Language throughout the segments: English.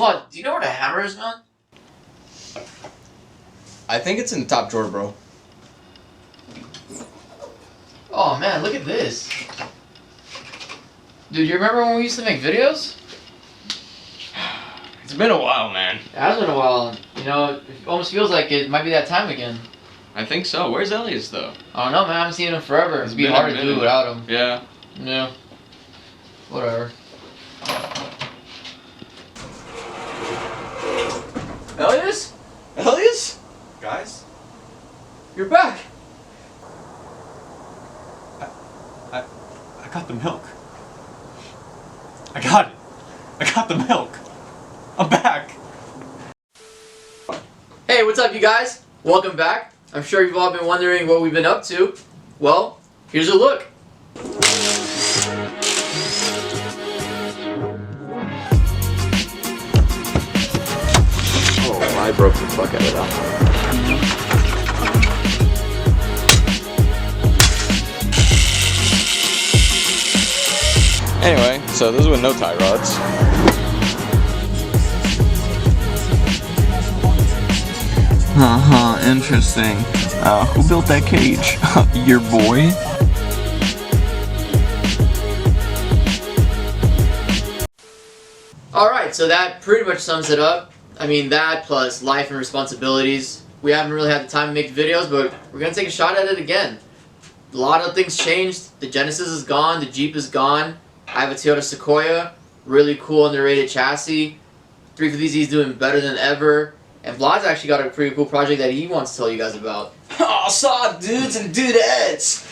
Vlad, do you know where the hammer is, man? I think it's in the top drawer, bro. Oh man, look at this. Dude, you remember when we used to make videos? It's been a while, man. It has been a while. You know, it almost feels like it might be that time again. I think so. Where's Elias, though? I don't know, man. I haven't seen him forever. It'd be been a hard to do minute. it without him. Yeah. Yeah. Whatever. Elias? Elias? Guys? You're back. I got the milk. I got it. I got the milk. I'm back. Hey, what's up, you guys? Welcome back. I'm sure you've all been wondering what we've been up to. Well, here's a look. Oh, I broke the fuck out of that. Anyway, so those were no tie rods. Interesting. Who built that cage? Your boy? Alright, so that pretty much sums it up. I mean, that plus life and responsibilities. We haven't really had the time to make videos, but we're gonna take a shot at it again. A lot of things changed. The Genesis is gone, the Jeep is gone. I have a Toyota Sequoia, really cool underrated chassis. 350Z is doing better than ever. And Vlad's actually got a pretty cool project that he wants to tell you guys about. Oh, saw dudes and dudettes.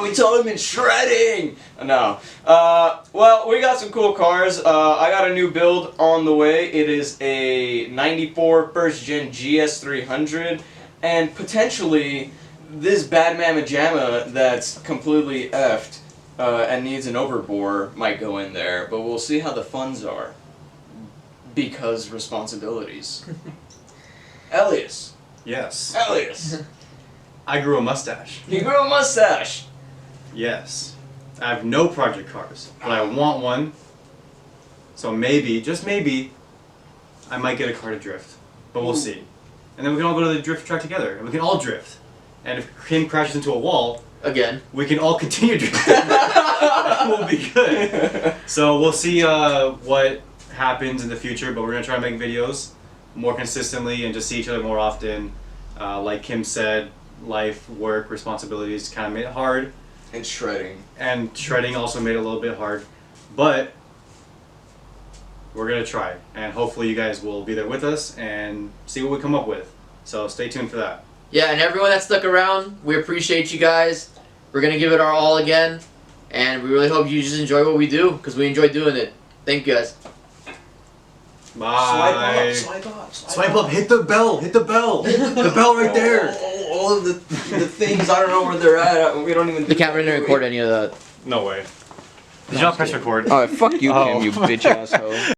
We totally been shredding. No. Well, we got some cool cars. I got a new build on the way. It is a 94 first gen GS300. And potentially this Bad Mama Jamma that's completely effed and needs an overbore might go in there. But we'll see how the funds are. Because responsibilities. Elias. Yes. Elias. I grew a mustache. You grew a mustache. Yes. I have no project cars, but I want one. So maybe, just maybe, I might get a car to drift. But we'll see. And then we can all go to the drift track together, and we can all drift. And if Kim crashes into a wall, Again. we can all continue drifting. We'll be good. So we'll see what happens in the future, but we're going to try to make videos more consistently and just see each other more often. Like Kim said, life, work, responsibilities kind of made it hard. And shredding. And shredding also made it a little bit hard. But we're going to try. And hopefully you guys will be there with us and see what we come up with. So stay tuned for that. Yeah, and everyone that stuck around, we appreciate you guys. We're going to give it our all again. And we really hope you just enjoy what we do, because we enjoy doing it. Thank you guys. Bye. Swipe up. Swipe up, hit the bell, hit the bell. The bell right there. All of the things, I don't know where they're at. We don't even. The camera didn't record any of that. No way. Did you not press record? Alright, fuck you, Kim, you bitch asshole.